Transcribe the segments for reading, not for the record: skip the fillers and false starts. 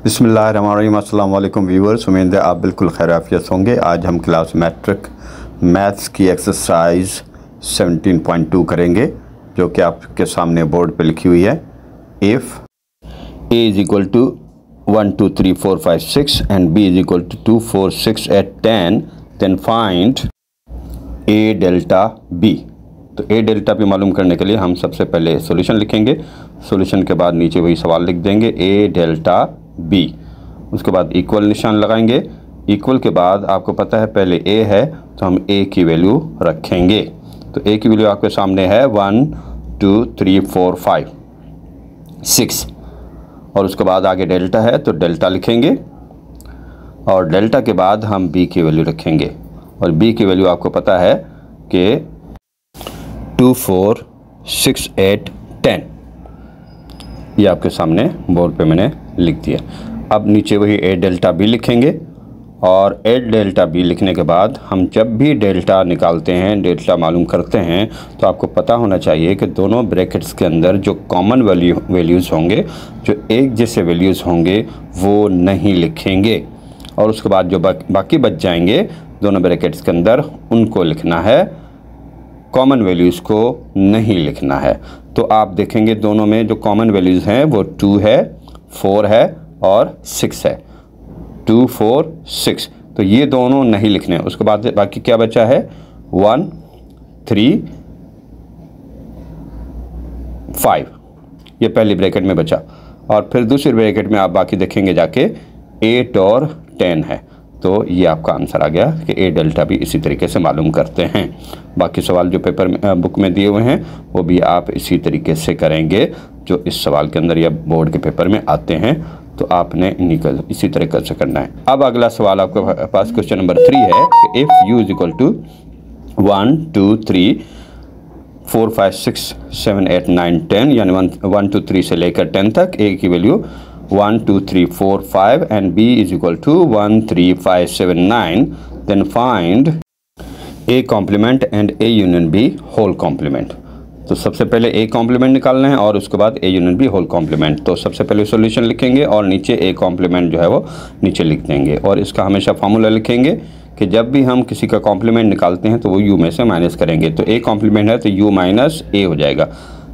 बिस्मिल्लाहिर्रहमानिर्रहीम। अस्सलाम वालेकुम व्यूअर्स, उम्मीद है आप बिल्कुल खैरियत होंगे। आज हम क्लास मैट्रिक मैथ्स की एक्सरसाइज 17.2 करेंगे, जो कि आपके सामने बोर्ड पे लिखी हुई है। If a is equal to 1 2 3 4 5 6 and b is equal to 2 4 6 8 10 then find a delta b। तो a डेल्टा b मालूम करने के लिए हम सबसे पहले सॉल्यूशन लिखेंगे। सॉल्यूशन के बाद नीचे वही सवाल लिख देंगे a डेल्टा b। उसके बाद इक्वल निशान लगाएंगे। इक्वल के बाद आपको पता है पहले a है तो हम a की वैल्यू रखेंगे। तो a की वैल्यू आपके सामने है 1 2 3 4 5 6 और उसके बाद आगे डेल्टा है तो डेल्टा लिखेंगे और डेल्टा के बाद हम b की वैल्यू रखेंगे और b की वैल्यू आपको पता है कि 2 4 6 8 10। ये आपके सामने बोर्ड पे मैंने लिख दिया। अब नीचे वही a डेल्टा b लिखेंगे और a डेल्टा b लिखने के बाद हम जब भी डेल्टा निकालते हैं, डेल्टा मालूम करते हैं, तो आपको पता होना चाहिए कि दोनों ब्रैकेट्स के अंदर जो कॉमन वैल्यूज़ होंगे, जो एक जैसे वैल्यूज़ होंगे, वो नहीं लिखेंगे और उसके बाद जो बाकी बच जाएंगे दोनों ब्रैकेट्स के अंदर, उनको लिखना है, कॉमन वैल्यूज़ को नहीं लिखना है। तो आप देखेंगे दोनों में जो कॉमन वैल्यूज़ हैं वो 2 है, 4 है और 6 है। 2 4 6, तो ये दोनों नहीं लिखने हैं। उसके बाद बाकी क्या बचा है 1 3 5, ये पहली ब्रैकेट में बचा और फिर दूसरी ब्रैकेट में आप बाकी देखेंगे जाके 8 और 10 है। तो ये आपका आंसर आ गया कि a डेल्टा भी इसी तरीके से मालूम करते हैं। बाकी सवाल जो पेपर में बुक में दिए हुए हैं वो भी आप इसी तरीके से करेंगे जो इस सवाल के अंदर या बोर्ड के पेपर में आते हैं। तो आपने इसी तरीके से करना है। अब अगला सवाल आपके पास क्वेश्चन नंबर 3 है कि if u is equal to 1 2 3 4 5 6 7 8 9 10, यानी 1 2 3 से लेकर 10 तक a की value 1 2 3 4 5 and b is equal to 1 3 5 7 9, then find a complement and a union b whole complement। तो सबसे पहले a कॉम्प्लीमेंट निकालना है और उसके बाद a union b whole complement. तो सबसे पहले सॉल्यूशन लिखेंगे और नीचे a कॉम्प्लीमेंट जो है वो नीचे लिख देंगे और इसका हमेशा फार्मूला लिखेंगे कि जब भी हम किसी का कॉम्प्लीमेंट निकालते हैं तो वो u में से माइनस करेंगे। तो a कॉम्प्लीमेंट है तो u माइनस a हो जाएगा,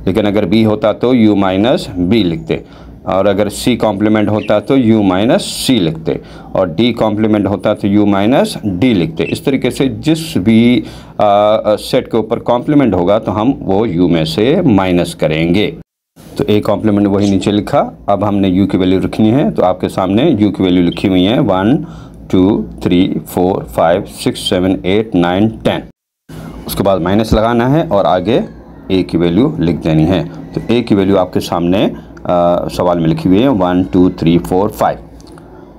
लेकिन अगर b होता तो u माइनस b लिखते, और अगर c कॉम्प्लीमेंट होता तो u माइनस c लिखते, और d कॉम्प्लीमेंट होता तो u माइनस d लिखते। इस तरीके से जिस भी सेट के ऊपर कॉम्प्लीमेंट होगा तो हम वो u में से माइनस करेंगे। तो a कॉम्प्लीमेंट वही नीचे लिखा। अब हमने u की वैल्यू रखनी है, तो आपके सामने u की वैल्यू लिखी हुई है 1 2 3 4 5 6 7 8 9 10। उसके बाद माइनस लगाना है और आगे a की वैल्यू लिख देनी है। तो a की वैल्यू आपके सामने सवाल में लिखी हुई है 1 2 3 4 5।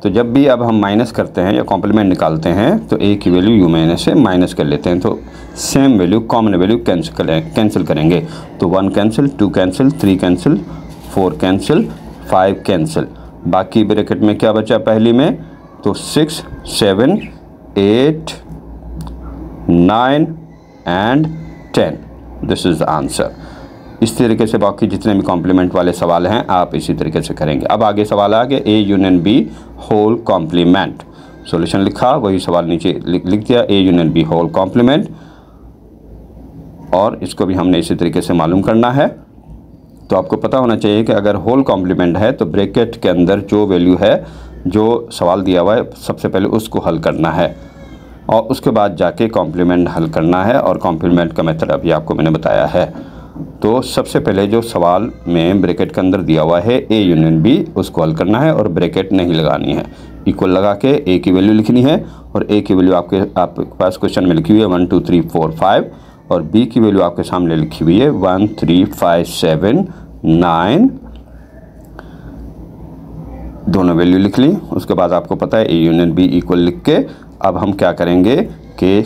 तो जब भी अब हम माइनस करते हैं या कॉम्प्लीमेंट निकालते हैं तो a की वैल्यू u माइनस से माइनस कर लेते हैं। तो same value, common value cancel करेंगे। तो 1 cancel, 2 cancel, 3 cancel, 4 cancel, 5 cancel. बाकी ब्रैकेट में क्या बचा पहली में, तो 6 7 8 9 and 10। This is the answer. इस तरीके से बाकी जितने भी कॉम्प्लीमेंट वाले सवाल हैं आप इसी तरीके से करेंगे। अब आगे सवाल आ गया a union b whole complement. Solution लिखा, वही सवाल नीचे लिख दिया a union b whole complement, और इसको भी हमने इसी तरीके से मालूम करना है। तो आपको पता होना चाहिए कि अगर होल कॉम्प्लीमेंट है तो ब्रैकेट के अंदर जो वैल्यू है, जो सवाल दिया हुआ है, सबसे पहले उसको हल करना है और उसके बाद जाके कॉम्प्लीमेंट हल करना है। और कॉम्प्लीमेंट का मेथड अभी आपको मैंने बताया है। तो सबसे पहले जो सवाल में ब्रैकेट के अंदर दिया हुआ है a यूनियन b, उसको हल करना है और ब्रैकेट नहीं लगानी है। इक्वल लगा के a की वैल्यू लिखनी है और a की वैल्यू आपके पास क्वेश्चन में लिखी हुई है 1 2 3 4 5 और b की वैल्यू आपके सामने लिखी हुई है 1 3 5 7 9। दोनों वैल्यू लिख ली। उसके बाद आपको पता है a यूनियन b इक्वल लिख के अब हम क्या करेंगे कि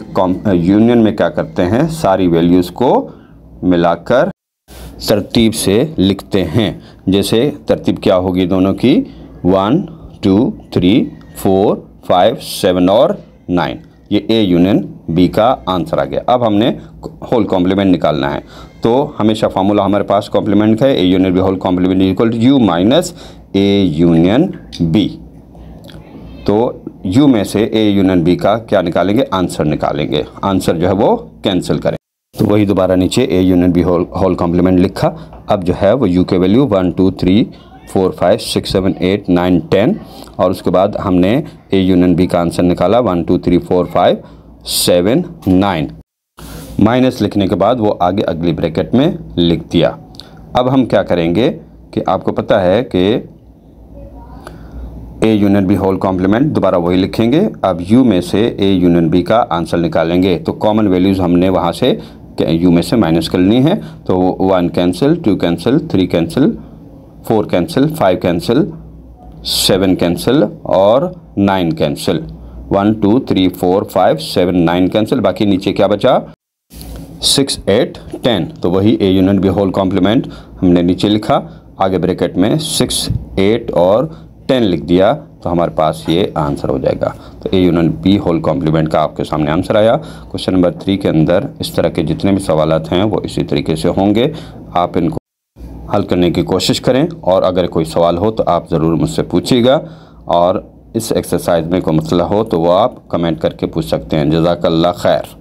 यूनियन में क्या करते हैं, सारी वैल्यूज़ को मिलाकर तरतीब से लिखते हैं। जैसे तरतीब क्या होगी दोनों की, 1 2 3 4 5 7 और 9। ये a यूनियन b का आंसर आ गया। अब हमने होल कॉम्प्लीमेंट निकालना है। तो हमेशा फार्मूला हमारे पास कॉम्प्लीमेंट का है, a union b whole complement equal to u minus A union B. तो यू में से ए यूनियन बी का क्या निकालेंगे, आंसर निकालेंगे। आंसर जो है वो कैंसिल करें। तो वही दोबारा नीचे A union B whole complement लिखा। अब जो है वो यू के वैल्यू 1 2 3 4 5 6 7 8 9 10 और उसके बाद हमने ए यूनियन बी का आंसर निकाला 1 2 3 4 5 7 9। माइनस लिखने के बाद वो आगे अगली ब्रैकेट में लिख दिया। अब हम क्या करेंगे कि आपको पता है कि A union B whole complement, दोबारा वही लिखेंगे। अब यू में से ए यूनियन बी का आंसर निकालेंगे। तो कॉमन वैल्यूज़ हमने वहाँ से यू में से माइनस करनी है। तो 1 cancel, 2 cancel, 3 cancel, 4 cancel, 5 cancel, 7 cancel और 9 कैंसिल। 1 2 3 4 5 7 9 कैंसिल। बाकी नीचे क्या बचा, 6 8 10। तो वही A union B whole complement हमने नीचे लिखा, आगे ब्रैकेट में 6 8 और 10 लिख दिया। तो हमारे पास ये आंसर हो जाएगा। तो A union B whole complement का आपके सामने आंसर आया। क्वेश्चन नंबर 3 के अंदर इस तरह के जितने भी सवालात हैं वो इसी तरीके से होंगे। आप इनको हल करने की कोशिश करें और अगर कोई सवाल हो तो आप ज़रूर मुझसे पूछिएगा। और इस एक्सरसाइज में कोई मसला हो तो वो आप कमेंट करके पूछ सकते हैं। जज़ाकल्लाह खैर।